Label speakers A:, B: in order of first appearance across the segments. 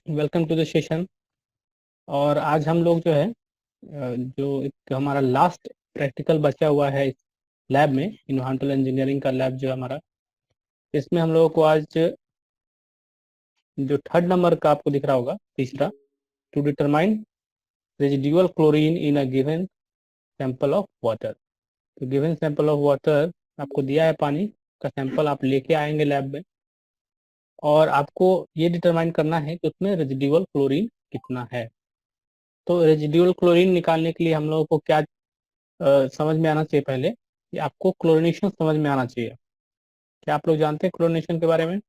A: Welcome to the session. और आज हम लोग जो है जो एक हमारा लास्ट प्रैक्टिकल बचा हुआ है इस लैब में, इन्वायरमेंटल इंजीनियरिंग का लैब जो है हमारा, इसमें हम लोगों को आज जो थर्ड नंबर का आपको दिख रहा होगा, तीसरा, to determine residual chlorine in a given sample of water. तो गिवन सैंपल ऑफ वाटर आपको दिया है, पानी का सैंपल आप लेके आएंगे लैब में, और आपको ये डिटरमाइन करना है कि उसमें रेजिडुअल क्लोरीन कितना है। तो रेजिडुअल क्लोरीन निकालने के लिए हम लोगों को क्या समझ में आना चाहिए? पहले कि आपको क्लोरीनेशन समझ में आना चाहिए। क्या आप लोग जानते हैं क्लोरीनेशन के बारे में?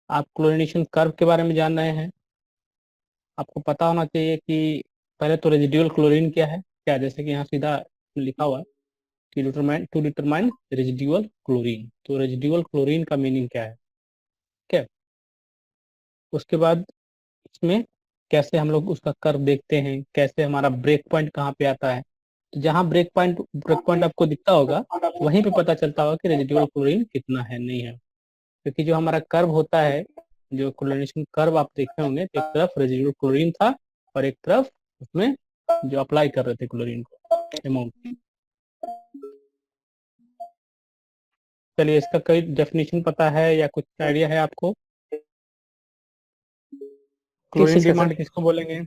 A: आप क्लोरीनेशन कर्व के बारे में जान रहे हैं? आपको पता होना चाहिए कि पहले तो रेजिडुअल क्लोरीन क्या है। क्या, जैसे कि यहाँ सीधा लिखा हुआ है कि टू डिटरमाइन रेजिडुअल क्लोरीन। तो रेजिडुअल क्लोरीन का मीनिंग क्या है? ठीक है। उसके बाद इसमें कैसे हम लोग उसका कर्व देखते हैं, कैसे हमारा ब्रेक पॉइंट कहाँ पे आता है। तो जहाँ ब्रेक पॉइंट आपको दिखता होगा, वहीं पे पता चलता होगा कि रेजिडुअल क्लोरीन कितना है, नहीं है। क्योंकि जो हमारा कर्व होता है, जो क्लोरीनेशन कर्व आप देखे होंगे, तो एक तरफ रेजिडुअल क्लोरीन था और एक तरफ उसमें जो अप्लाई कर रहे थे क्लोरीन को, अमाउंट। चलिए, इसका कोई डेफिनेशन पता है या कुछ आइडिया है आपको?
B: किस
A: क्लोरीन
B: चीज का सर?
A: डिमांड किसको बोलेंगे?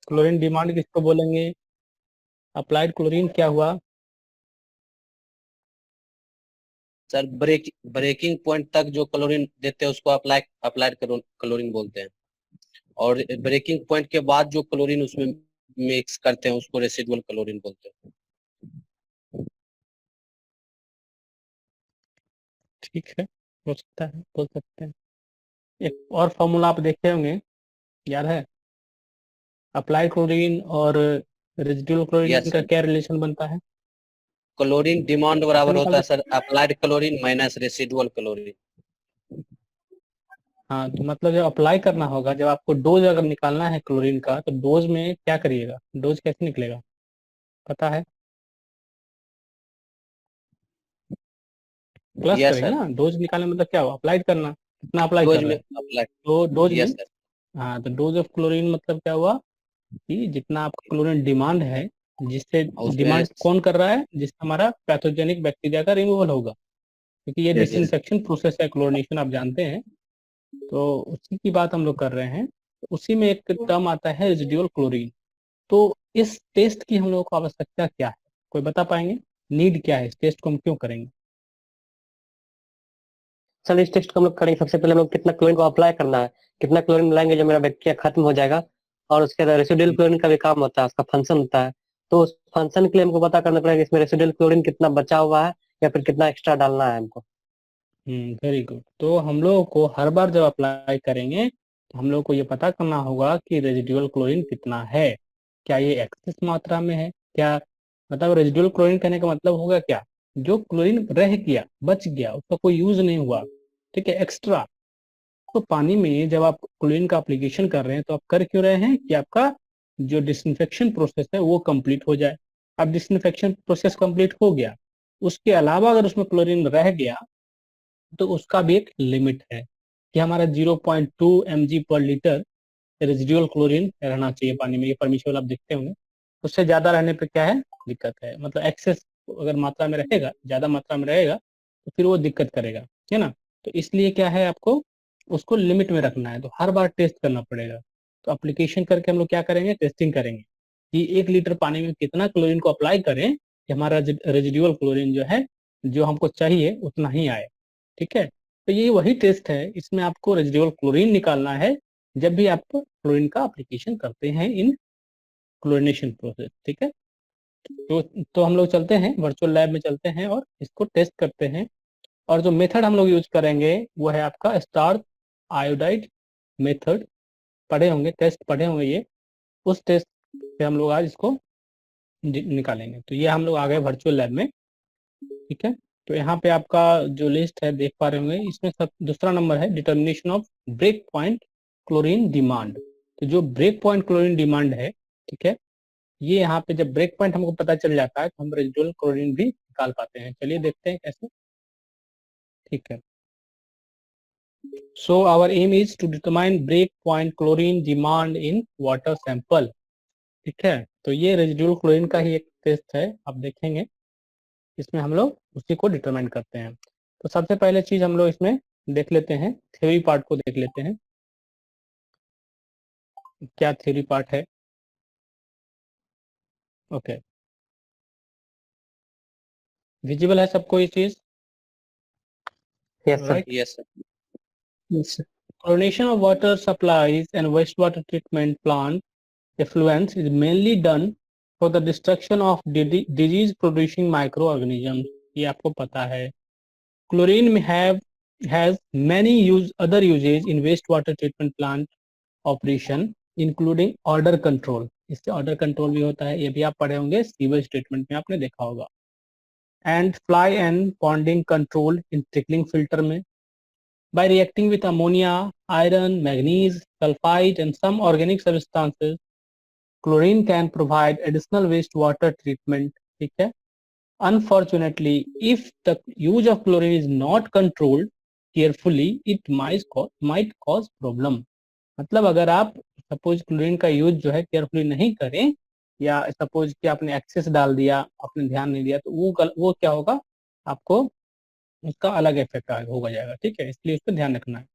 A: क्लोरीन डिमांड किसको बोलेंगे? अप्लाइड क्लोरीन क्या हुआ?
B: सर ब्रेकिंग पॉइंट तक जो क्लोरीन देते हैं उसको अप्लाइड क्लोरीन बोलते हैं। और ब्रेकिंग पॉइंट के बाद जो क्लोरीन उसमें मिक्स करते हैं उसको रेसिडुअल क्लोरीन बोलते हैं।
A: ठीक है, हो सकता है, बोल सकते हैं। एक और फॉर्मूला आप देखे होंगे, याद है? अप्लाइड क्लोरीन और रेजिडुअल क्लोरीन
B: यस
A: का
B: सर।
A: क्या रिलेशन बनता है?
B: क्लोरीन डिमांड
A: कैसे
B: बराबर
A: निकाल
B: होता है
A: सकते?
B: Sir applied chlorine minus residual chlorine.
A: हाँ, तो मतलब जब अप्लाई करना होगा, जब आपको डोज अगर निकालना है क्लोरीन का, तो डोज में क्या करिएगा? डोज कैसे निकलेगा, पता है? प्लस
B: यस
A: करेंगे
B: सर।
A: ना। डोज निकालने मतलब क्या हुआ? अप्लाई करना, कितना अप्लाई कर
B: डोज
A: रहे
B: में
A: हैं।
B: अप्लाइड।
A: तो डोज में,
B: यस सर।
A: हाँ, तो डोज ऑफ क्लोरीन मतलब क्या हुआ कि जितना आपका क्लोरीन डिमांड है, जिससे
B: और उसमें
A: डिमांड कौन कर रहा है? जिससे हमारा पैथोजेनिक बैक्टीरिया का रिमूवल होगा, क्योंकि ये
B: यस
A: डिसइंफेक्शन प्रोसेस है, क्लोरीनेशन आप जानते हैं। तो उसी की बात हम लोग कर रहे हैं। तो उसी में एक टर्म आता है रेजिडुअल क्लोरीन। तो इस टेस्ट की हम लोगों को आवश्यकता क्या है? कोई बता पाएंगे? नीड क्या है? इस टेस्ट को हम क्यों करेंगे?
B: सर, इस टेस्ट को हम लोग करेंगे। सबसे पहले हम लोग कितना क्लोरीन को अप्लाई करना है, कितना क्लोरीन मिलाएंगे जो मेरा बैक्टीरिया खत्म हो जाएगा। और उसके बाद रेसिडुअल क्लोरीन का भी काम होता है, उसका फंक्शन होता है। तो उस फंक्शन के लिए हमको पता करना पड़ेगा कि इसमें रेसिडुअल क्लोरीन कितना बचा हुआ है या फिर कितना एक्स्ट्रा डालना है हमको।
A: Very good. तो हम लोगों को हर बार जब अप्लाई करेंगे, तो हम लोग को ये पता करना होगा कि रेजिडुअल क्लोरीन कितना है। क्या ये एक्सेस मात्रा में है? क्या मतलब रेजिडुअल क्लोरीन कहने का मतलब होगा क्या? जो क्लोरीन रह गया, बच गया, उसका कोई यूज नहीं हुआ, ठीक है, एक्स्ट्रा। तो पानी में जब आप क्लोरीन का एप्लीकेशन कर रहे हैं, तो आप कर क्यों रहे हैं कि आपका जो डिसइंफेक्शन प्रोसेस है वो कंप्लीट हो जाए। अब डिसइंफेक्शन प्रोसेस कंप्लीट हो गया, उसके अलावा अगर उसमें क्लोरीन रह गया, तो उसका भी एक लिमिट है कि हमारा 0.2 mg/लीटर रेजिडुअल क्लोरीन रहना चाहिए पानी में। ये परमिशन आप देखते होंगे। उससे ज्यादा रहने पे क्या है? दिक्कत है। मतलब एक्सेस अगर मात्रा में रहेगा, ज्यादा मात्रा में रहेगा, तो फिर वो दिक्कत करेगा, है ना? तो इसलिए क्या है, आपको उसको लिमिट में रखना है। तो हर बार टेस्ट करना पड़ेगा। तो अप्लीकेशन करके हम लोग क्या करेंगे? टेस्टिंग करेंगे कि 1 लीटर पानी में कितना क्लोरीन को अप्लाई करें कि हमारा रेजिडुअल क्लोरीन जो है, जो हमको चाहिए उतना ही आए। ठीक है। तो ये वही टेस्ट है, इसमें आपको रेजिडुअल क्लोरीन निकालना है जब भी आप क्लोरीन का एप्लीकेशन करते हैं इन क्लोरीनेशन प्रोसेस। ठीक है। तो हम लोग चलते हैं वर्चुअल लैब में, चलते हैं और इसको टेस्ट करते हैं। और जो मेथड हम लोग यूज करेंगे वो है आपका स्टार आयोडाइड मेथड। पढ़े होंगे, टेस्ट पढ़े होंगे ये। उस टेस्ट से हम लोग आज इसको निकालेंगे। तो ये हम लोग आ गए वर्चुअल लैब में। ठीक है। तो यहाँ पे आपका जो लिस्ट है देख पा रहे होंगे, इसमें सब दूसरा नंबर है determination of break point chlorine demand. तो जो ब्रेक पॉइंट क्लोरीन डिमांड है, ठीक है, ये यहाँ पे जब ब्रेक पॉइंट हमको पता चल जाता है, तो हम रेजिडुअल क्लोरीन भी निकाल पाते हैं। चलिए देखते हैं कैसे। ठीक है। So our aim is to determine break point chlorine demand in water sample. ठीक है, तो ये रेजिडुअल क्लोरीन का ही एक टेस्ट है, आप देखेंगे इसमें हम लोग उसी को डिटरमाइन करते हैं। तो सबसे पहले चीज हम लोग इसमें देख लेते हैं, थ्योरी पार्ट को देख लेते हैं, क्या थ्योरी पार्ट है। ओके, विजिबल है सबको ये चीज,
B: yes sir.
A: Right? Yes. Chlorination of water supplies and wastewater treatment plant effluents is mainly done for the destruction of disease producing microorganisms. ये आपको पता है। Chlorine में has many other uses in wastewater treatment plant operation including odor control. इससे odor control भी होता है, ये भी आप पढ़े होंगे सीवेज ट्रीटमेंट में, आपने देखा होगा। And fly and ponding control in trickling filter में, by reacting with ammonia, iron, manganese, sulfide, and some organic substances, chlorine can provide additional wastewater treatment. ठीक है? Unfortunately, if the use of chlorine is not controlled carefully, it might cause problem. मतलब अगर आप suppose chlorine का use जो है carefully नहीं करें, या सपोज कि आपने एक्सेस डाल दिया, आपने ध्यान नहीं दिया, तो वो क्या होगा, आपको उसका अलग इफेक्ट होगा जाएगा। ठीक है, इसलिए उस पर ध्यान रखना है।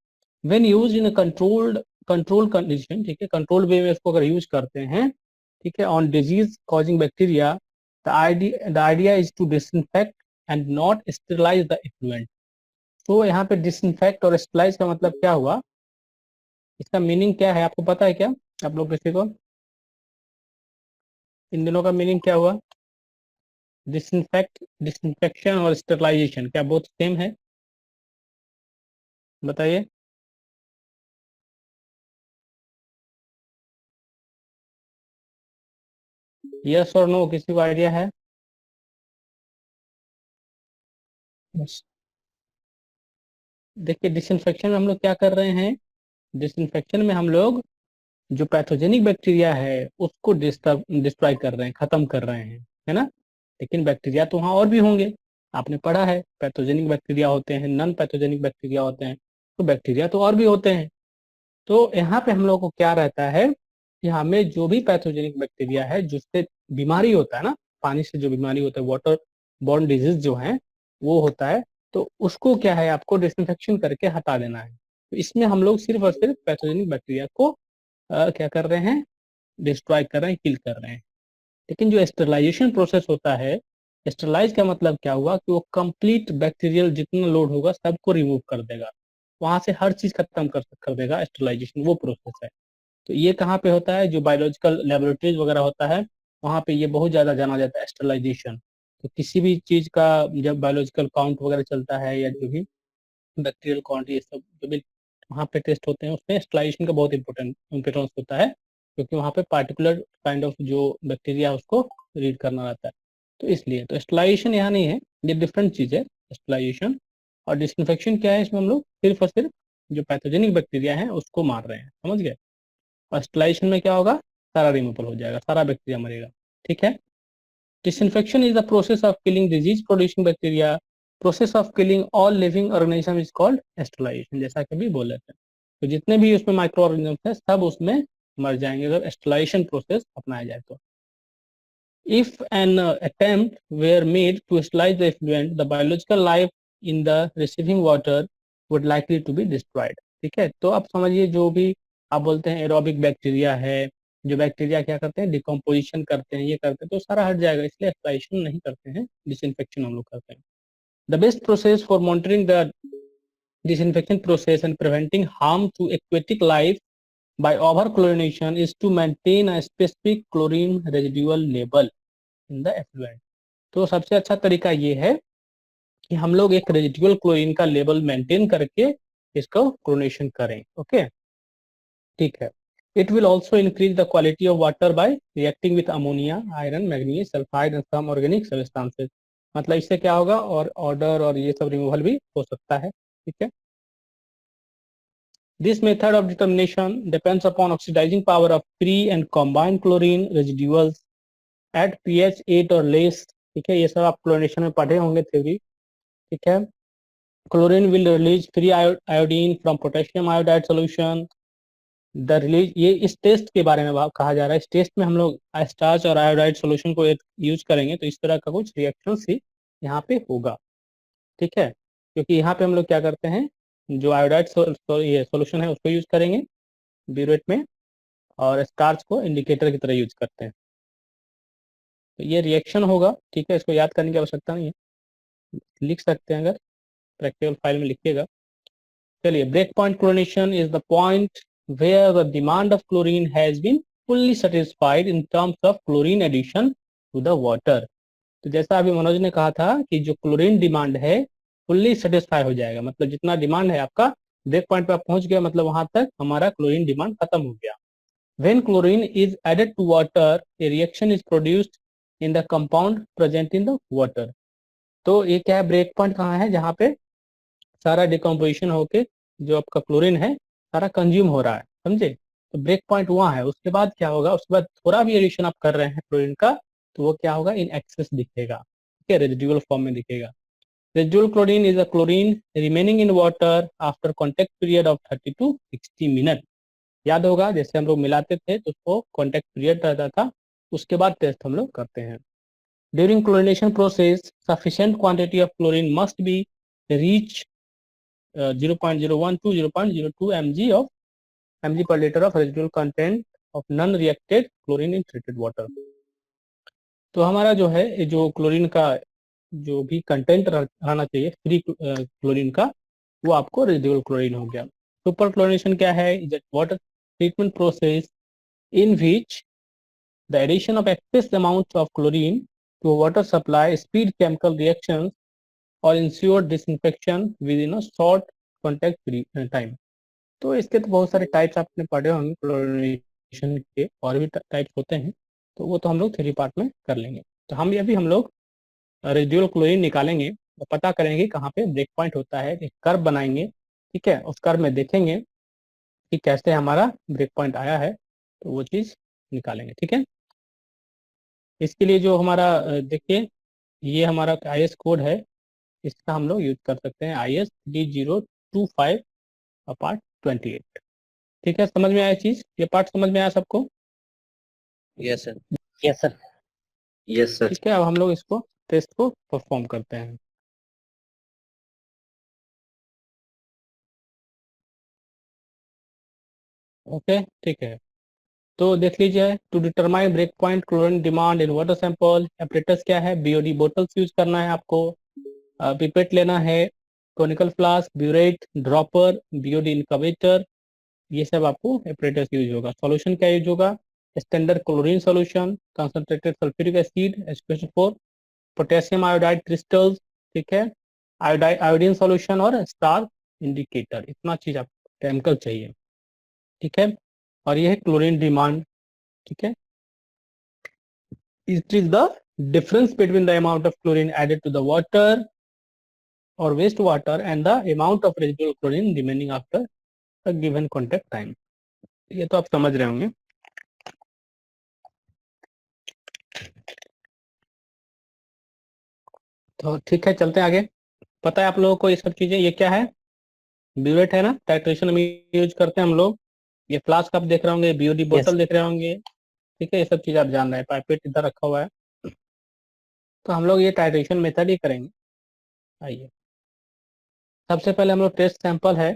A: When use in control condition, ठीक है, कंट्रोल वे में इसको अगर यूज करते हैं, ठीक है, on disease causing bacteria, the idea is to disinfect and not sterilise the effluent. तो यहाँ पे डिसइंफेक्ट और स्टेरिलाइज का मतलब क्या हुआ, इसका मीनिंग क्या है, आपको पता है क्या, आप लोग किसी को, इन दोनों का मीनिंग क्या हुआ? डिसइंफेक्शन और स्टेरिलाइजेशन क्या बहुत सेम है? बताइए। यस और नो, किसी को आइडिया है? yes. देखिए, डिसइंफेक्शन में हम लोग क्या कर रहे हैं, डिसइंफेक्शन में हम लोग जो पैथोजेनिक बैक्टीरिया है उसको डिस्ट्रॉय कर रहे हैं, खत्म कर रहे हैं, है ना। लेकिन बैक्टीरिया तो वहाँ और भी होंगे, आपने पढ़ा है पैथोजेनिक बैक्टीरिया होते हैं, नॉन पैथोजेनिक बैक्टीरिया होते हैं, तो बैक्टीरिया तो और भी होते हैं। तो यहाँ पे हम लोग को क्या रहता है कि हमें जो भी पैथोजेनिक बैक्टीरिया है जिससे बीमारी होता है ना, पानी से जो बीमारी होता है, वाटर बॉर्न डिजीज जो है वो होता है, तो उसको क्या है आपको डिसइंफेक्शन करके हटा देना है। तो इसमें हम लोग सिर्फ और सिर्फ पैथोजेनिक बैक्टीरिया को क्या कर रहे हैं, डिस्ट्रॉय कर रहे हैं, किल कर रहे हैं। लेकिन जो स्टेरलाइजेशन प्रोसेस होता है, स्टेरलाइज का मतलब क्या हुआ कि वो कंप्लीट बैक्टीरियल जितना लोड होगा सबको रिमूव कर देगा, वहां से हर चीज खत्म कर देगा, स्टेरलाइजेशन वो प्रोसेस है। तो ये कहाँ पे होता है, जो बायोलॉजिकल लेबोरेटरीज वगैरह होता है वहाँ पे ये बहुत ज्यादा जाना जाता है स्टेरलाइजेशन। तो किसी भी चीज का जब बायोलॉजिकल काउंट वगैरह चलता है, या जो भी बैक्टीरियल काउंट, ये सब जो भी वहाँ पे टेस्ट होते हैं, उसमें स्टेरलाइजेशन का बहुत इंपॉर्टेंस होता है, क्योंकि वहाँ पे पार्टिकुलर काइंड ऑफ जो बैक्टीरिया है उसको रीड करना रहता है। तो इसलिए तो स्टेरलाइजेशन यहाँ नहीं है, ये डिफरेंट चीज है स्टेरलाइजेशन। और डिसइंफेक्शन क्या है, इसमें हम लोग सिर्फ और सिर्फ जो पैथोजेनिक बैक्टीरिया है उसको मार रहे हैं, समझ गए। और स्टेरलाइजेशन में क्या होगा, सारा रिमूवल हो जाएगा, सारा बैक्टीरिया मरेगा। ठीक है। Disinfection is the process of killing disease-producing bacteria. Process of killing all living organism is called sterilization. जैसा कि अभी बोले थे, तो जितने भी उसमें माइक्रो ऑर्गेनिज्म है सब उसमें मर जाएंगे अगर स्टेरिलाइजेशन प्रोसेस अपनाया जाए तो। If an attempt were made to sterilize the effluent, the biological life in the receiving water would likely to be destroyed. ठीक है, तो आप समझिए जो भी आप बोलते हैं एरोबिक बैक्टीरिया है, जो बैक्टीरिया क्या करते हैं, डिकम्पोजिशन करते हैं, ये करते हैं, तो सारा हट जाएगा, इसलिए एक्सप्लाइशन नहीं करते हैं, डिसइंफेक्शन हम लोग करते हैं। The best process for monitoring the disinfection process and preventing harm to aquatic life by overchlorination is to maintain a specific chlorine residual level in the effluent. तो सबसे अच्छा तरीका ये है कि हम लोग एक रेजिडुअल क्लोरीन का लेवल मेंटेन करके इसको क्लोरीनेशन करें। ओके, ठीक है। It will also increase the quality of water by reacting with ammonia, iron, manganese, sulphide and some organic substances. मतलब इससे क्या होगा, और ऑर्डर और ये सब रिमूवल भी हो सकता है। ठीक है। This method of determination depends upon oxidizing power of free and combined chlorine residuals at pH 8 or less। ठीक है, ये सब आप क्लोरीनेशन में पढ़े होंगे थ्योरी। ठीक है, chlorine will release free iodine from potassium iodide solution. The release, ये इस टेस्ट के बारे में कहा जा रहा है। इस टेस्ट में हम लोग स्टार्च और आयोडाइड सॉल्यूशन को यूज करेंगे, तो इस तरह का कुछ रिएक्शन ही यहाँ पे होगा। ठीक है, क्योंकि यहाँ पे हम लोग क्या करते हैं, जो आयोडाइड ये सॉल्यूशन है उसको यूज करेंगे ब्यूरेट में, और स्टार्च को इंडिकेटर की तरह यूज करते हैं। तो ये रिएक्शन होगा। ठीक है, इसको याद करने की आवश्यकता नहीं है, लिख सकते हैं अगर प्रैक्टिकल फाइल में लिखिएगा। चलिए, break point chlorination is the point where the demand of chlorine has been fully satisfied in terms of chlorine addition to the water. तो जैसा अभी मनोज ने कहा था कि जो क्लोरीन डिमांड है फुल्ली सेटिस्फाई हो जाएगा, मतलब जितना डिमांड है आपका ब्रेक पॉइंट पर पहुंच गया, मतलब वहां तक हमारा क्लोरीन डिमांड खत्म हो गया। When chlorine is added to water, a reaction is produced in the compound present in the water. तो ये क्या है, ब्रेक पॉइंट कहाँ है, जहाँ पे सारा डिकम्पोजिशन होके जो आपका क्लोरीन है सारा कंज्यूम हो रहा है, समझे। तो ब्रेक पॉइंट वहाँ है। उसके बाद क्या होगा, उसके बाद थोड़ा भी एडिशन आप कर रहे हैं क्लोरीन का, तो वो क्या होगा, इन एक्सेस दिखेगा। ठीक है, रेजिडुअल फॉर्म में दिखेगा। Residual chlorine is a chlorine remaining in water after contact period of 30 to 60 minute. याद होगा, जैसे हम लोग मिलाते थे तो उसको कॉन्टेक्ट पीरियड रहता था, उसके बाद टेस्ट हम लोग करते हैं। During chlorination process sufficient quantity of chlorine must be reach 0.01 to 0.02 mg per liter of residual content of non reacted chlorine in treated water। तो हमारा जो है, जो क्लोरीन का जो भी कंटेंट रहना चाहिए फ्री क्लोरीन का, वो आपको रेजिडुअल क्लोरीन हो गया। सुपर क्लोरिनेशन क्या है, water treatment process in which the addition of excess amounts of chlorine to a water supply speed chemical reactions or ensure disinfection within a short contact time। तो इसके तो बहुत सारे types आपने पढ़े होंगे क्लोरीनेशन के, और भी टाइप्स होते हैं, तो वो तो हम लोग थ्योरी पार्ट में कर लेंगे। तो हम अभी हम लोग रेजिडुअल क्लोरीन निकालेंगे और पता करेंगे कहाँ पे ब्रेक पॉइंट होता है, एक कर्व बनाएंगे। ठीक है, उस कर्व में देखेंगे कि कैसे हमारा ब्रेक पॉइंट आया है, तो वो चीज़ निकालेंगे। ठीक है, इसके लिए जो हमारा देखिए, ये हमारा IS कोड है, इसका हम लोग यूज कर सकते हैं, IS 3025 पार्ट 28। ठीक है, समझ में आया चीज, ये पार्ट समझ में आया सबको।
C: Yes sir.
B: Yes sir.
C: Yes sir.
A: ठीक है, अब हम लोग इसको टेस्ट को परफॉर्म करते हैं। ओके, ठीक है, तो देख लीजिए, to determine break point chlorine demand in water sample, apparatus क्या है, BOD बोटल्स यूज करना है आपको, पिपेट लेना है, conical flask, burette, dropper, BOD incubator, ये सब आपको एपरेटस यूज होगा। सॉल्यूशन क्या यूज होगा, standard chlorine solution, concentrated sulphuric acid H2SO4, potassium iodide crystals, ठीक है, आयोडीन सॉल्यूशन और स्टार इंडिकेटर, इतना चीज आपको केमिकल चाहिए। ठीक है, और ये है क्लोरीन डिमांड। ठीक है, it is the difference between the amount of chlorine added to the water और waste water and the amount of residual chlorine remaining after a given contact time. ये तो आप समझ रहे होंगे। तो ठीक है, चलते हैं आगे। पता है आप लोगों को ये सब चीजें, ये क्या है, ब्यूरेट है ना, टाइट्रेशन में यूज करते हैं हम लोग। ये फ्लास्क आप देख रहे होंगे, BOD
B: यस
A: बोतल देख रहे होंगे। ठीक है, ये सब चीज आप जान रहे हैं, पाइपेट इधर रखा हुआ है। तो हम लोग ये टाइट्रेशन मेथड ही करेंगे। आइए, सबसे पहले हम लोग टेस्ट सैंपल है,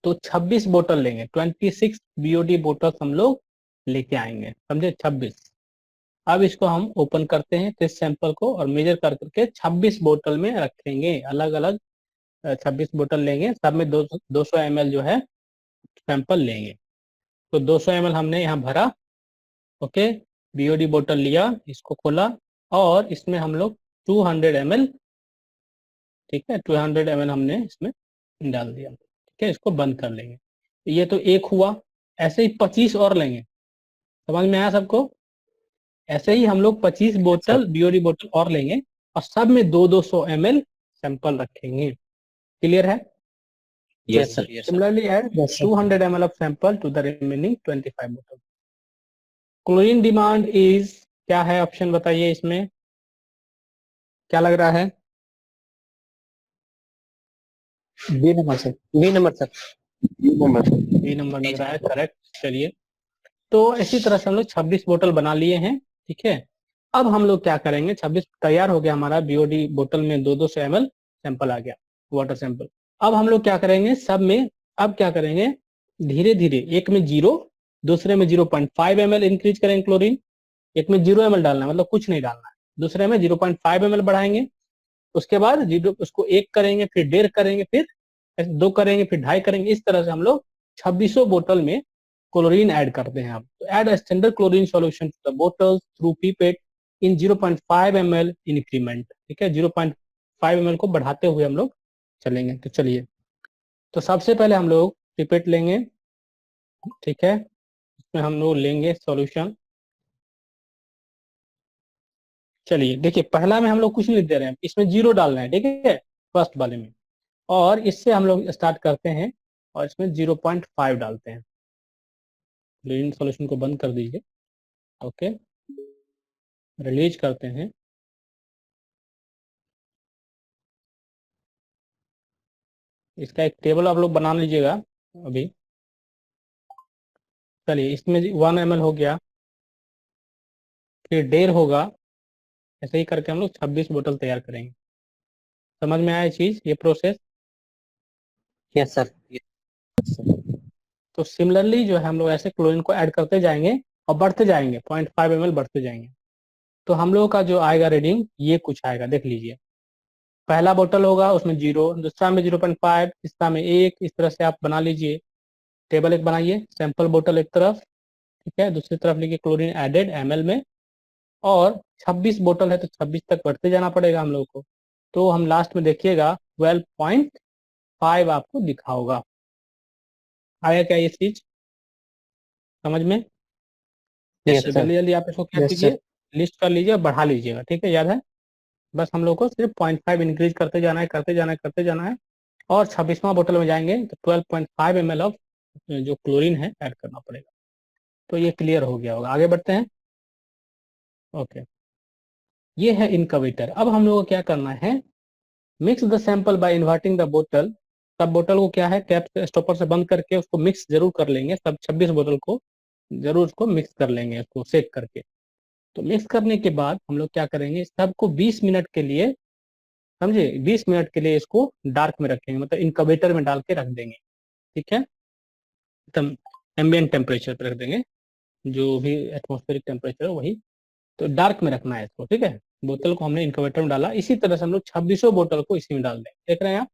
A: तो 26 बोतल लेंगे, 26 BOD बोतल हम लोग लेके आएंगे, समझे, 26। अब इसको हम ओपन करते हैं टेस्ट सैंपल को, और मेजर कर करके 26 बोतल में रखेंगे, अलग अलग 26 बोतल लेंगे, सब में 200 ml जो है सैंपल लेंगे। तो 200 ml हमने यहाँ भरा। ओके, BOD बोतल लिया, इसको खोला, और इसमें हम लोग 200 ml, ठीक है, 200 ml हमने इसमें डाल दिया। ठीक है, इसको बंद कर लेंगे। ये तो एक हुआ, ऐसे ही 25 और लेंगे। समझ में आया सबको, ऐसे ही हम लोग 25 बोतल BOD बोतल और लेंगे, और सब में 200 ml सैंपल रखेंगे। क्लियर है।
B: Yes sir.
A: Similarly, add
B: yes sir.
A: 200 ml of sample to the remaining 25 bottles। Chlorine demand is क्या है, ऑप्शन बताइए, इसमें क्या लग रहा है।
B: B number sir, B number sir.
A: B number लग रहा है करेक्ट। चलिए, तो इसी तरह से हम लोग 26 बोतल बना लिए हैं। ठीक है, अब हम लोग क्या करेंगे, 26 तैयार हो गया हमारा, बीओडी बोतल में 200 ml सैंपल आ गया, वाटर सैंपल। अब हम लोग क्या करेंगे सब में, अब क्या करेंगे, धीरे धीरे एक में 0, दूसरे में 0.5 ml इंक्रीज करेंगे क्लोरीन। एक में 0 ml डालना है, मतलब कुछ नहीं डालना है। दूसरे में 0.5 ml बढ़ाएंगे। उसके बाद जीरो, उसको 1 करेंगे, फिर 1.5 करेंगे, फिर 2 करेंगे, फिर 2.5 करेंगे। इस तरह से हम लोग 2600 बोतल में क्लोरीन ऐड करते हैं। अब तो add standard chlorine solution to the बोतल through pipette in 0.5 ml increment. ठीक है, 0.5 ml को बढ़ाते हुए हम लोग चलेंगे। तो चलिए, तो सबसे पहले हम लोग पिपेट लेंगे। ठीक है, इसमें हम लोग लेंगे सॉल्यूशन। चलिए देखिए, पहला में हम लोग कुछ नहीं दे रहे हैं, इसमें 0 डालना है। ठीक है, फर्स्ट वाले में, और इससे हम लोग स्टार्ट करते हैं और इसमें 0.5 डालते हैं। क्लोरीन सॉल्यूशन को बंद कर दीजिए। ओके, रिलीज करते हैं। इसका एक टेबल आप लोग बना लीजिएगा अभी। चलिए, इसमें 1 ml हो गया, फिर 1.5 होगा। ऐसे ही करके हम लोग 26 बोतल तैयार करेंगे। समझ में आया ये चीज, ये प्रोसेस?
B: Yes sir.
A: तो सिमिलरली जो है हम लोग ऐसे क्लोरीन को ऐड करते जाएंगे और बढ़ते जाएंगे, 0.5 ml बढ़ते जाएंगे। तो हम लोगों का जो आएगा रीडिंग, ये कुछ आएगा, देख लीजिए। पहला बोतल होगा उसमें 0, दूसरा में 0.5, तीसरा में 1। इस तरह से आप बना लीजिए, टेबल एक बनाइए। सैंपल बोतल एक तरफ, ठीक है, दूसरी तरफ लिखिए क्लोरीन एडेड ml में। और 26 बोतल है तो 26 तक बढ़ते जाना पड़ेगा हम लोग को। तो हम लास्ट में देखिएगा 12.5 आपको दिखा होगा। आया क्या ये चीज समझ में?
B: यस
A: तो
B: सर।
A: जल्दी जल्दी आप इसको क्या
B: यस
A: कीजिए,
B: सर।
A: लिस्ट कर लीजिए और बढ़ा लीजिएगा। ठीक है, याद है? बस हम लोग को सिर्फ 0.5 इंक्रीज करते जाना है, करते जाना है, करते जाना है। और 26वां बोतल में जाएंगे तो 12.5 ml ऑफ जो क्लोरीन है ऐड करना पड़ेगा। तो ये क्लियर हो गया होगा, आगे बढ़ते हैं। ओके, ये है इनकवेटर। अब हम लोग को क्या करना है, mix the sample by inverting the बोतल। सब बोतल को क्या है, कैप से स्टॉपर से बंद करके उसको मिक्स जरूर कर लेंगे, सब 26 बोतल को जरूर उसको मिक्स कर लेंगे, उसको सेक करके। तो मिक्स करने के बाद हम लोग क्या करेंगे, सबको 20 मिनट के लिए, समझे, 20 मिनट के लिए इसको डार्क में रखेंगे, मतलब इनक्यूबेटर में डाल के रख देंगे। ठीक है, एकदम एम्बिएंट टेम्परेचर पर रख देंगे, जो भी एटमॉस्फेरिक टेम्परेचर है वही। तो डार्क में रखना है इसको। ठीक है, बोतल को हमने इनक्यूबेटर में डाला, इसी तरह से हम लोग 2600 बोतल को इसी में डाल देंगे। देख रहे हैं आप,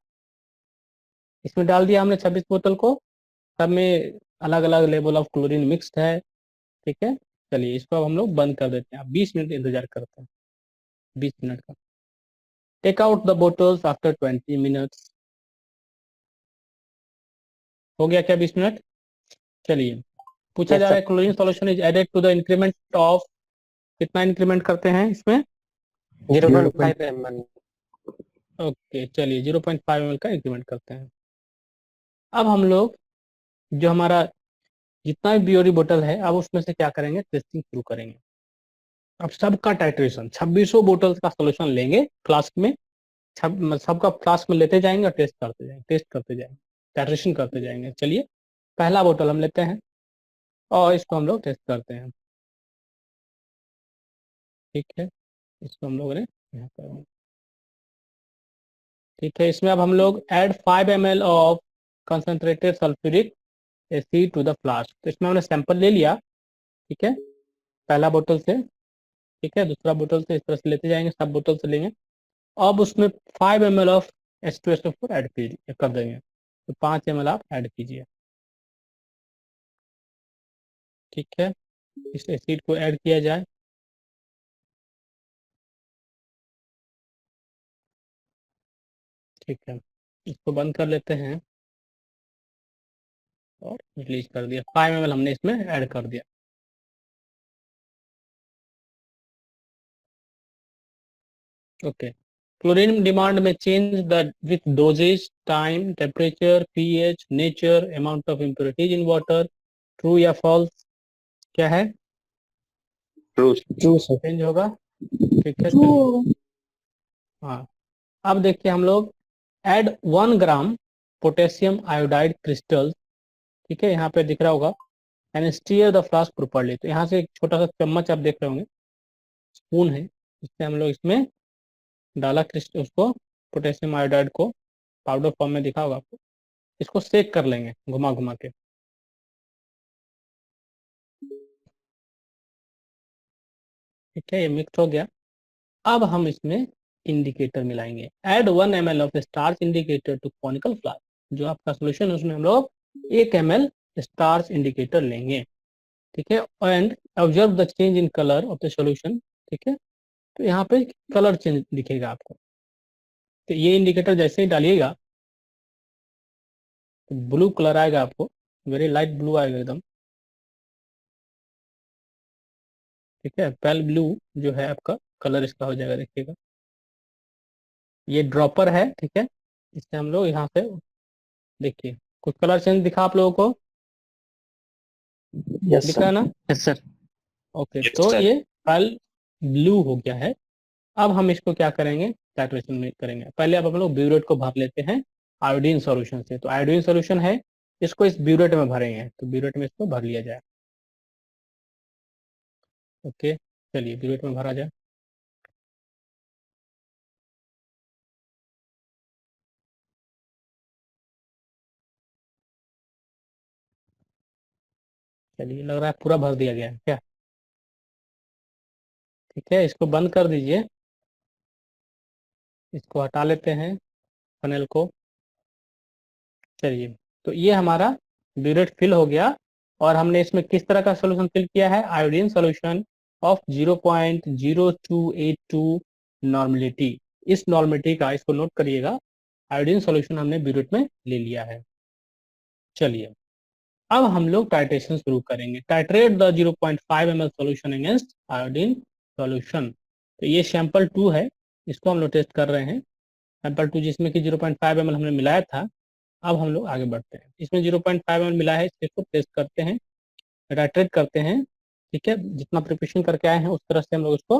A: इसमें डाल दिया हमने 26 बोतल को। सब में अलग अलग लेवल ऑफ क्लोरीन मिक्स्ड है। ठीक है, चलिए इसको अब हम लोग बंद कर देते हैं। अब 20 मिनट इंतजार करते हैं, 20 मिनट का। Take out the bottles after 20 minutes. हो गया क्या 20 मिनट? चलिए, पूछा
B: यस
A: जा रहा
B: सर।
A: है chlorine solution is added to the increment of, कितना इंक्रीमेंट करते हैं इसमें?
B: 0.5 ml।
A: ओके, चलिए 0.5 ml का इंक्रीमेंट करते हैं। अब हम लोग जो हमारा जितना भी बीओडी बोतल है, अब उसमें से क्या करेंगे, टेस्टिंग शुरू करेंगे। अब सबका टाइट्रेशन, 2600 बोतल का सोल्यूशन लेंगे फ्लास्क में, सबका फ्लास्क में लेते जाएंगे और टेस्ट करते जाएंगे, टेस्ट करते जाएंगे, टाइट्रेशन करते जाएंगे। चलिए, पहला बोतल हम लेते हैं और इसको हम लोग टेस्ट करते हैं। ठीक है, इसको हम लोग ने यहाँ पर, ठीक है, इसमें अब हम लोग add 5 ml of concentrated sulphuric acid to the flask. तो इसमें हमने सैंपल ले लिया। ठीक है, पहला बोतल से, ठीक है, दूसरा बोतल से, इस तरह से लेते जाएंगे, सब बोतल से लेंगे। अब उसमें 5 ml ऑफ H2SO4 ऐड कर देंगे। तो 5 ml आप ऐड कीजिए। ठीक है, इस एसिड को ऐड किया जाए। ठीक है, इसको बंद कर लेते हैं और रिलीज कर दिया। 5 ml हमने इसमें ऐड कर दिया। ओके, क्लोरीन डिमांड में change the with dosages, time, temperature, pH, nature, amount of impurities in water. True या फॉल्स? क्या है?
C: ट्रू।
B: True sir.
A: चेंज होगा। ठीक है,
B: ट्रू
A: चलिए।
B: होगा।
A: हाँ, अब देखिए हम लोग add 1 gram potassium iodide crystal, ठीक है, यहाँ पे दिख रहा होगा, and stir the flask properly. तो यहाँ से एक छोटा सा चम्मच आप देख रहे होंगे, स्पून है, इससे हम लोग इसमें डाला क्रिस्टल, उसको पोटेशियम आयोडाइड को पाउडर फॉर्म में दिखा होगा आपको, इसको सेक कर लेंगे घुमा घुमा के। ठीक है, ये मिक्स हो गया। अब हम इसमें इंडिकेटर मिलाएंगे। Add 1 ml of starch indicator to conical flask. जो आपका सोल्यूशन है उसमें हम लोग 1 ml स्टार्च इंडिकेटर लेंगे। ठीक है, and observe the change in colour of the solution. ठीक है, तो यहाँ पे कलर चेंज दिखेगा आपको। तो ये इंडिकेटर जैसे ही डालिएगा तो ब्लू कलर आएगा आपको, वेरी लाइट ब्लू आएगा एकदम। ठीक है, पेल ब्लू जो है आपका कलर इसका हो जाएगा, देखिएगा। ये ड्रॉपर है, ठीक है, इससे हम लोग यहाँ से देखिए कुछ कलर चेंज दिखा आप लोगों को,
B: यस
A: दिख
B: सर।
A: रहा है ना?
B: Yes sir.
A: ओके,
C: Yes,
A: तो
C: sir.
A: ये पेल ब्लू हो गया है। अब हम इसको क्या करेंगे, टाइट्रेशन में करेंगे। पहले अब हम लोग ब्यूरेट को भर लेते हैं आयोडीन सॉल्यूशन से। तो आयोडीन सॉल्यूशन है, इसको इस ब्यूरेट में भरेंगे। तो ब्यूरेट में इसको भर लिया जाए। ओके, चलिए ब्यूरेट में भरा जाए। चलिए, लग रहा है पूरा भर दिया गया है क्या? ठीक है, इसको बंद कर दीजिए, इसको हटा लेते हैं फनेल को। चलिए, तो ये हमारा ब्यूरेट फिल हो गया। और हमने इसमें किस तरह का सोल्यूशन फिल किया है? Iodine solution of 0.0282 normality. इस नॉर्मलिटी का, इसको नोट करिएगा, आयोडीन सोल्यूशन हमने ब्यूरेट में ले लिया है। चलिए, अब हम लोग टाइट्रेशन शुरू करेंगे। Titrate the 0.5 ml solution against iodine solution. तो ये सैंपल 2 है, इसको हम लोग टेस्ट कर रहे हैं। सैंपल 2 जिसमें कि 0.5 ml हमने मिलाया था। अब हम लोग आगे बढ़ते हैं। इसमें 0.5 ml मिला है, इसको टेस्ट करते हैं, टाइट्रेट करते हैं। ठीक है, जितना प्रिपरेशन करके आए हैं उस तरह से हम लोग इसको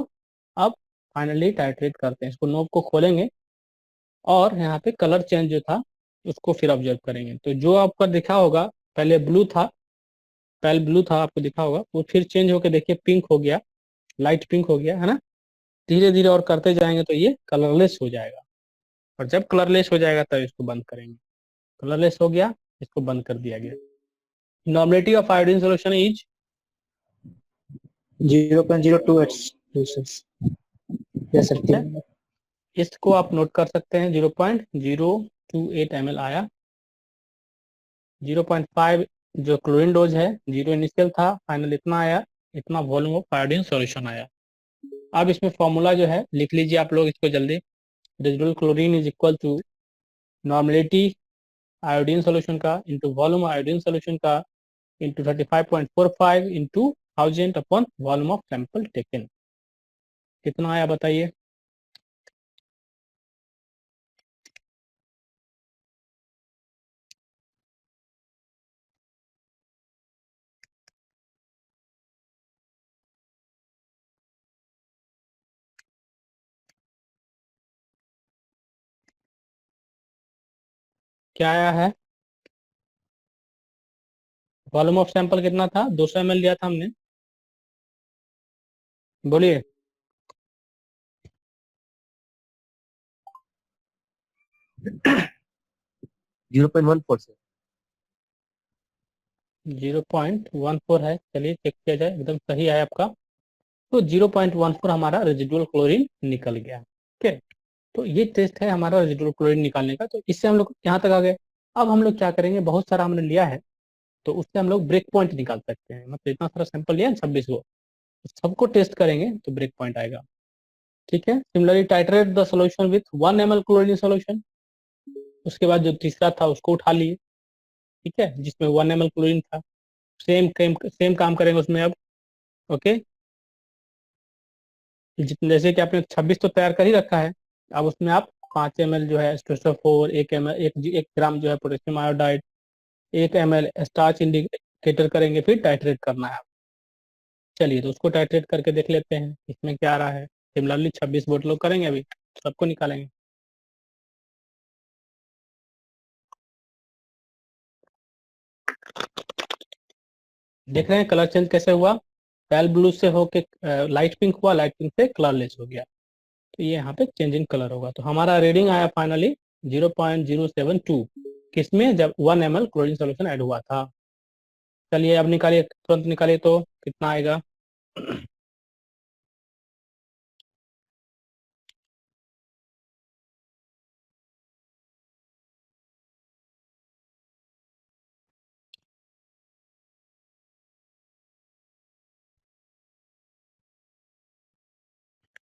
A: अब फाइनली टाइट्रेट करते हैं। इसको नोब को खोलेंगे और यहाँ पे कलर चेंज जो था उसको फिर ऑब्जर्व करेंगे। तो जो आपका दिखा होगा, पहले ब्लू था, पहले ब्लू था आपको दिखा होगा, वो फिर चेंज होकर देखिए पिंक हो गया, लाइट पिंक हो गया है ना। धीरे धीरे और करते जाएंगे तो ये कलरलेस हो जाएगा। और जब कलरलेस हो जाएगा तब इसको बंद करेंगे। कलरलेस हो गया, इसको बंद कर दिया गया। Normality of iodine solution is
B: 0.02 yes sir.
A: इसको आप नोट कर सकते हैं। 0.028 ml आया। 0.5 जो क्लोरीन डोज है, 0 इनिशियल था, फाइनल इतना आया, इतना वॉल्यूम ऑफ आयोडीन सॉल्यूशन आया। अब इसमें फॉर्मूला जो है लिख लीजिए आप लोग इसको जल्दी। Residual chlorine is equal to normality iodine solution का इंटू वॉल्यूम आयोडीन सॉल्यूशन का into 35.45 into 1000 upon volume of sample taken. कितना आया बताइए? क्या आया है? वॉल्यूम ऑफ सैंपल कितना था? 200 ml लिया था हमने, बोलिए।
B: 0.14 से
A: 0.14 है। चलिए चेक किया जाए, एकदम सही है आपका। तो 0.14 हमारा रेजिडुअल क्लोरीन निकल गया। ठीक है, तो ये टेस्ट है हमारा रेजिडुअल क्लोरीन निकालने का। तो इससे हम लोग यहाँ तक आ गए। अब हम लोग क्या करेंगे, बहुत सारा हमने लिया है तो उससे हम लोग ब्रेक पॉइंट निकाल सकते हैं। मतलब इतना सारा सैंपल लिया है 26 को, तो सबको टेस्ट करेंगे तो ब्रेक पॉइंट आएगा। ठीक है, similarly titrate the solution with 1 ml chlorine solution. उसके बाद जो तीसरा था उसको उठा लिए, ठीक है, जिसमें 1 ml क्लोरीन था। सेम काम करेंगे उसमें अब। ओके, जैसे कि आपने 26 तो तैयार कर ही रखा है, अब उसमें आप 5 ml जो है स्टोसोफोर, 1 ml 1 ग्राम जो है potassium iodide, 1 ml starch indicator करेंगे, फिर टाइट्रेट करना है। चलिए, तो उसको टाइट्रेट करके देख लेते हैं इसमें क्या आ रहा है। सिमिलरली 26 बोतलों करेंगे, अभी सबको निकालेंगे। देख रहे हैं कलर चेंज कैसे हुआ, पैल ब्लू से होके लाइट पिंक हुआ, लाइट पिंक से कलरलेस हो गया। तो ये यहाँ पे चेंज इन कलर होगा। तो हमारा रीडिंग आया फाइनली 0.072, किसमें, जब 1 ml क्लोरीन सोल्यूशन ऐड हुआ था। चलिए अब निकालिए, तुरंत निकालिए तो कितना आएगा।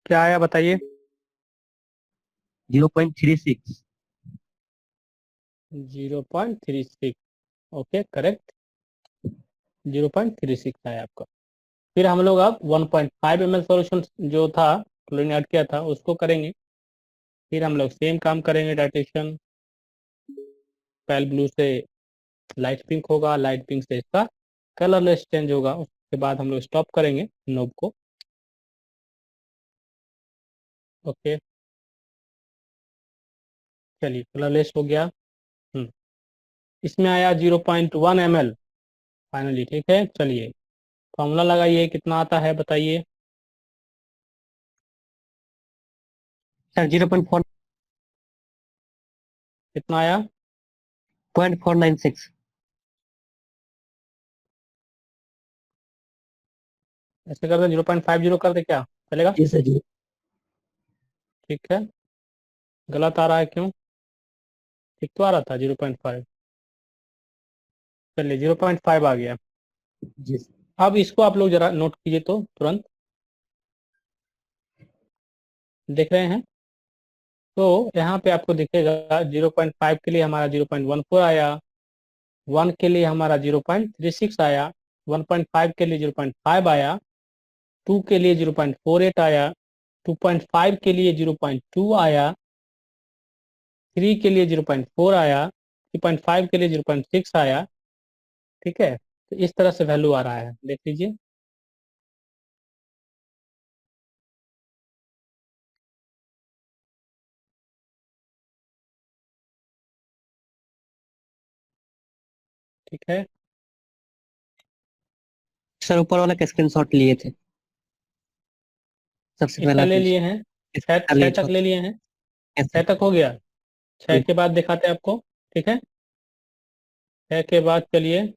A: क्या आया बताइए।
B: 0.36।
A: 0.36, ओके करेक्ट, 0.36 आया आपका। फिर हम लोग अब 1.5 ml सोल्यूशन जो था क्लोरीन ऐड किया था उसको करेंगे। फिर हम लोग सेम काम करेंगे, डाइटेशन, पैल ब्लू से लाइट पिंक होगा, लाइट पिंक से इसका कलरलेस चेंज होगा। उसके बाद हम लोग स्टॉप करेंगे नोब को। ओके चलिए कलरलेस हो गया। इसमें आया 0.1 ml फाइनली, ठीक है। चलिए फॉर्मूला लगाइए, कितना आता है बताइए।
B: सर 0.4
A: कितना आया,
B: 0.496।
A: ऐसे कर दे, 0.50 कर दे, क्या चलेगा।
B: जी सर जी।
A: ठीक है, गलत आ रहा है क्यों, ठीक तो आ रहा था 0.5। चलिए 0.5 आ गया।
B: जी
A: अब इसको आप लोग जरा नोट कीजिए तो तुरंत, देख रहे हैं। तो यहाँ पे आपको दिखेगा 0.5 के लिए हमारा 0.14 आया, 1 के लिए हमारा 0.36 आया, 1.5 के लिए 0.5 आया, 2 के लिए 0.48 आया, 2.5 के लिए 0.2 आया, 3 के लिए 0.4 आया, 3.5 के लिए 0.6 आया। ठीक है, तो इस तरह से वैल्यू आ रहा है, देख लीजिए। ठीक है,
B: सर ऊपर वाला का स्क्रीनशॉट लिए थे, सबसे
A: इसका
B: पहला
A: ले
B: पेज।
A: लिए हैं, छः
B: कर
A: छः
B: लिए
A: तक ले लिए हैं,
B: कैसे।
A: 6 तक हो गया। 6
B: जी।
A: के बाद दिखाते हैं आपको, ठीक है। 6 के बाद चलिए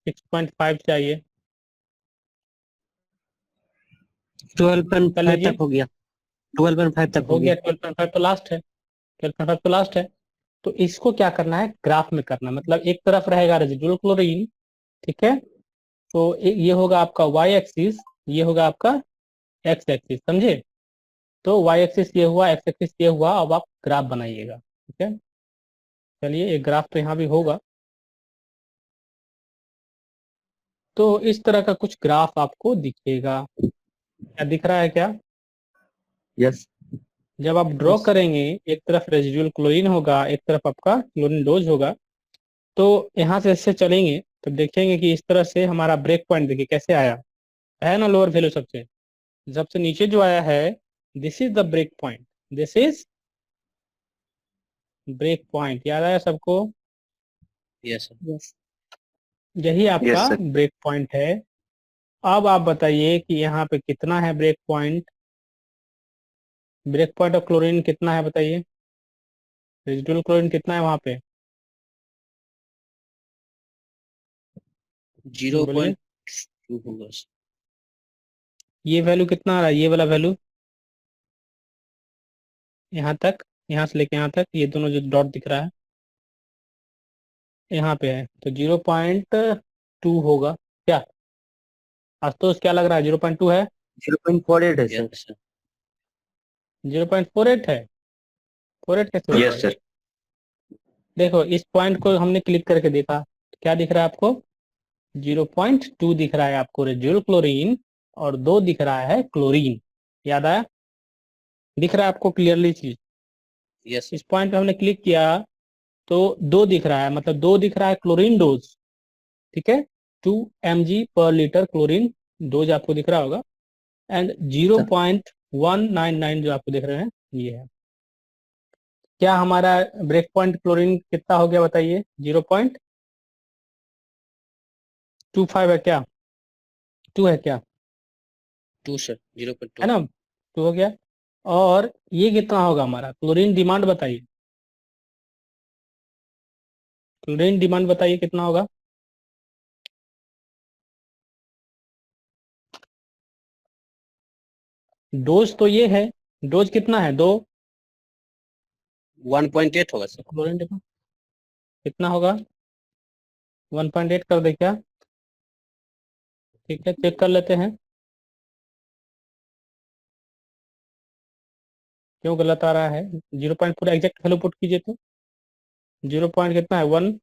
A: 6.5 चाहिए, कर
B: 12.5
A: लीजिए।
B: तक हो गया। 12.5
A: तो
B: तक हो
A: हो
B: गया।
A: गया 12.5 तो लास्ट है, 12.5 तो लास्ट है। तो इसको क्या करना है, ग्राफ में करना है। मतलब एक तरफ रहेगा रेजिडुअल क्लोरीन, ठीक है। तो ये होगा आपका वाई एक्सिस, ये होगा आपका एक्स एक्सिस, समझे। तो वाई एक्सिस ये हुआ, एक्स एक्सिस ये हुआ। अब आप ग्राफ बनाइएगा, ठीक है। चलिए एक ग्राफ तो यहाँ भी होगा। तो इस तरह का कुछ ग्राफ आपको दिखेगा, क्या दिख रहा है क्या।
B: यस।
A: जब आप ड्रॉ
B: यस।
A: करेंगे, एक तरफ रेजिडुअल क्लोरीन होगा, एक तरफ आपका क्लोरीन डोज होगा। तो यहाँ से ऐसे चलेंगे तो देखेंगे कि इस तरह से हमारा ब्रेक पॉइंट देखिए कैसे आया है ना, लोअर वैल्यू सबसे, सबसे नीचे जो आया है, this is the break point, this is break point, याद आया सबको।
B: Yes sir. यस।
A: यही आपका
C: यस सर।
A: ब्रेक पॉइंट है। अब आप बताइए कि यहाँ पे कितना है break point, break point of chlorine कितना है बताइए, रेजिडुअल क्लोरीन कितना है वहाँ पे,
B: जीरो
A: बोलिए।
B: पॉइंट टू होगा सर।
A: ये वैल्यू कितना आ रहा है, ये वाला वैल्यू, यहाँ तक, यहाँ से लेके यहाँ तक, ये दोनों जो डॉट दिख रहा है यहाँ पे है, तो 0.2 होगा क्या। आशुतोष क्या लग रहा है, 0.2 है,
B: 0.48 है सर।
A: 0.48 है, 48 कैसे हो
C: यस
A: पाएगा।
C: सर।
A: देखो इस पॉइंट को हमने क्लिक करके देखा, क्या दिख रहा है आपको, 0.2 दिख रहा है आपको रेजिडुअल क्लोरीन, और 2 दिख रहा है क्लोरीन, याद आया, दिख रहा है आपको क्लियरली चीज।
B: यस।
A: इस पॉइंट पे हमने क्लिक किया तो 2 दिख रहा है, मतलब 2 दिख रहा है क्लोरीन डोज, ठीक है। 2 mg/L क्लोरीन डोज आपको दिख रहा होगा, एंड 0.199 जो आपको दिख रहे हैं ये है। क्या हमारा ब्रेक पॉइंट क्लोरीन कितना हो गया बताइए, 0. 25 है क्या? 2 है क्या?
D: 2 सर, 0.2।
A: है ना, 2 हो गया। और ये कितना होगा हमारा? क्लोरीन डिमांड बताइए, क्लोरीन डिमांड बताइए कितना होगा? डोज तो ये है, डोज कितना है? 2।
D: 1.8 होगा सर।
A: क्लोरीन डिमांड कितना होगा? 1.8 कर दे क्या? ठीक है, चेक कर लेते हैं। क्यों गलत आ रहा है? 0 पॉइंट पूरा एग्जैक्ट वैल्यू पुट कीजिए तो 0 पॉइंट कितना है? 1,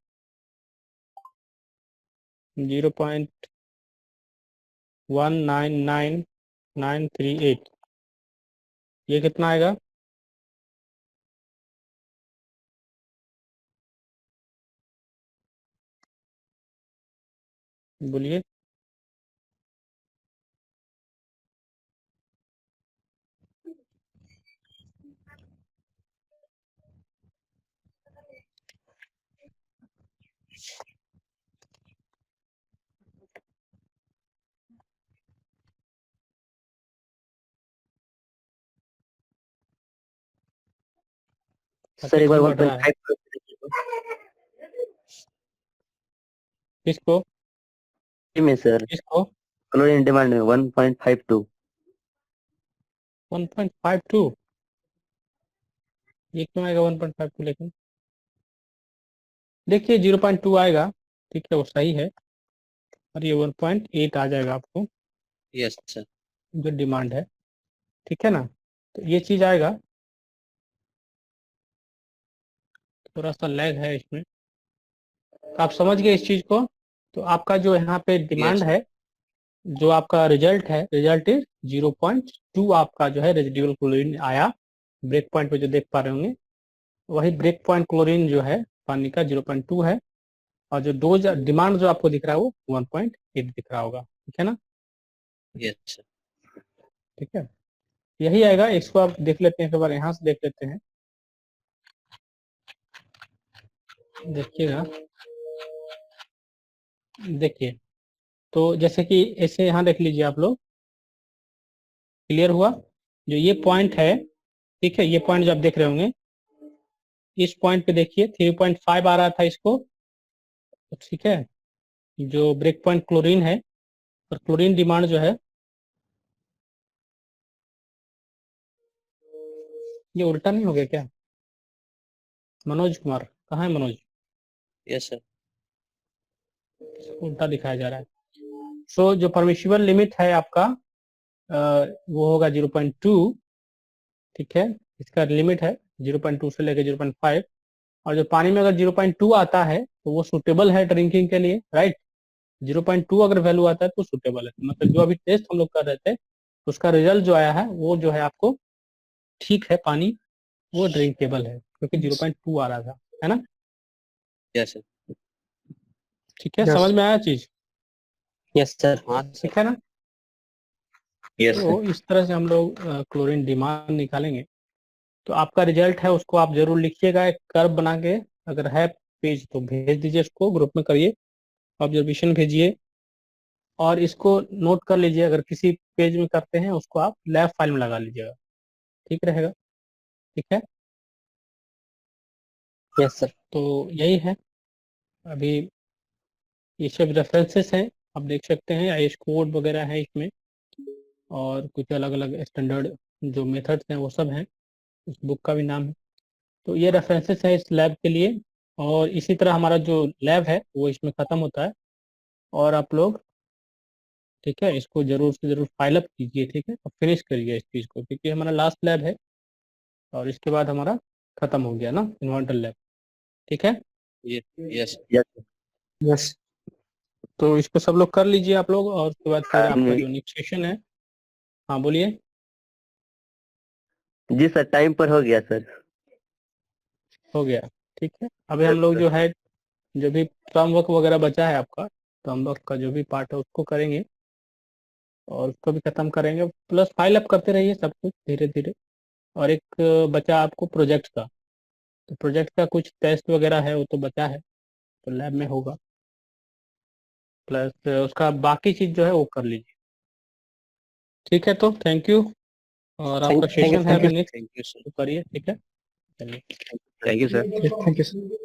A: 0.199938, ये कितना आएगा? बोलिए।
B: सर एक बार
A: क्यों
B: वन
A: बढ़
B: पॉइंट
A: रहा है?
B: फाइव
A: किसको?
B: में सर,
A: किसको?
B: क्लोरीन डिमांड में 1.52।
A: 1.52? ये क्यों आएगा 1.52? लेकिन देखिए 0.2 आएगा, ठीक है, वो सही है। और ये 1.8 आ जाएगा आपको,
D: यस सर।
A: जो डिमांड है, ठीक है ना। तो ये चीज आएगा, थोड़ा सा लैग है इसमें, तो आप समझ गए इस चीज को। तो आपका जो यहाँ पे
D: यस
A: डिमांड
D: सर।
A: है, जो आपका रिजल्ट है, रिजल्ट इज 0.2 आपका जो है रेजिडुअल क्लोरीन आया। ब्रेक पॉइंट पे जो देख पा रहे होंगे, वही ब्रेक पॉइंट क्लोरीन जो है पानी का 0.2 है। और जो डोज डिमांड जो आपको दिख रहा है वो 1.8 दिख रहा होगा, ठीक है ना।
D: Yes sir.
A: ठीक है, यही आएगा। इसको आप देख लेते हैं, एक बार यहाँ से देख लेते हैं, देखिएगा। देखिए, तो जैसे कि ऐसे यहाँ देख लीजिए आप लोग, क्लियर हुआ? जो ये पॉइंट है, ठीक है, ये पॉइंट जो आप देख रहे होंगे, इस पॉइंट पे देखिए 3.5 आ रहा था इसको, तो ठीक है, जो ब्रेक पॉइंट क्लोरीन है, और क्लोरीन डिमांड जो है, ये उल्टा नहीं हो गया क्या? मनोज कुमार कहाँ है? Manoj,
D: yes sir.
A: उल्टा दिखाया जा रहा है। सो जो परमिशिबल लिमिट है आपका, वो होगा 0.2, ठीक है, इसका लिमिट है 0.2 से लेकर 0.5। और जो पानी में अगर 0.2 आता है तो वो सुटेबल है ड्रिंकिंग के लिए, राइट। 0.2 अगर वैल्यू आता है तो सुटेबल है, मतलब जो अभी टेस्ट हम लोग कर रहे थे, उसका रिजल्ट जो आया है वो जो है आपको ठीक है, पानी वो ड्रिंकेबल है, क्योंकि 0.2 आ रहा था, है ना।
D: Yes sir.
A: ठीक है,
B: यस
A: समझ में आया चीज?
B: Yes sir.
D: हाँ सर।
A: ठीक है ना।
C: Yes sir.
A: तो इस तरह से हम लोग क्लोरीन डिमांड निकालेंगे। तो आपका रिजल्ट है उसको आप जरूर लिखिएगा, एक कर्व बना के। अगर है पेज तो भेज दीजिए, उसको ग्रुप में करिए, ऑब्जर्वेशन भेजिए। और इसको नोट कर लीजिए, अगर किसी पेज में करते हैं उसको आप लैब फाइल में लगा लीजिएगा, ठीक रहेगा। ठीक है,
B: यस सर।
A: तो यही है। अभी ये सब रेफरेंसेस हैं, आप देख सकते हैं, आईएस कोड वगैरह है इसमें, और कुछ अलग अलग स्टैंडर्ड जो मेथड्स हैं वो सब हैं, उस बुक का भी नाम है। तो ये रेफरेंसेस है इस लैब के लिए। और इसी तरह हमारा जो लैब है वो इसमें ख़त्म होता है। और आप लोग, ठीक है, इसको जरूर से जरूर फाइल अप कीजिए, ठीक है, और फिनिश करिए इस चीज़ को, क्योंकि हमारा लास्ट लैब है और इसके बाद हमारा ख़त्म हो गया ना इन्वर्टर लैब, ठीक है।
D: यस।
C: यस।
B: यस
A: तो इसको सब लोग कर लीजिए आप लोग, और उसके बाद फिर आपका
C: टाइम
A: जो नेक्स्ट सेशन है। हाँ बोलिए।
C: जी सर, टाइम पर हो गया सर।
A: हो गया, ठीक है। अभी हम
C: यस
A: लोग
C: सर।
A: जो है, जो भी टर्म वर्क वगैरह बचा है आपका, टर्म वर्क का जो भी पार्ट है उसको करेंगे, और उसको भी खत्म करेंगे, प्लस फाइल अप करते रहिए सब कुछ धीरे धीरे। और एक बचा आपको प्रोजेक्ट का, तो प्रोजेक्ट का कुछ टेस्ट वगैरह है वो तो बचा है, तो लैब में होगा। प्लस उसका बाकी चीज जो है वो कर लीजिए। ठीक है, तो थैंक यू। और आपका
B: थैंक यू
A: सेशन है
B: थैंक
A: अभी
B: you
A: next,
D: thank you sir.
A: तो करिए। ठीक है, चलिए।
C: Thank you sir.
B: Thank you sir.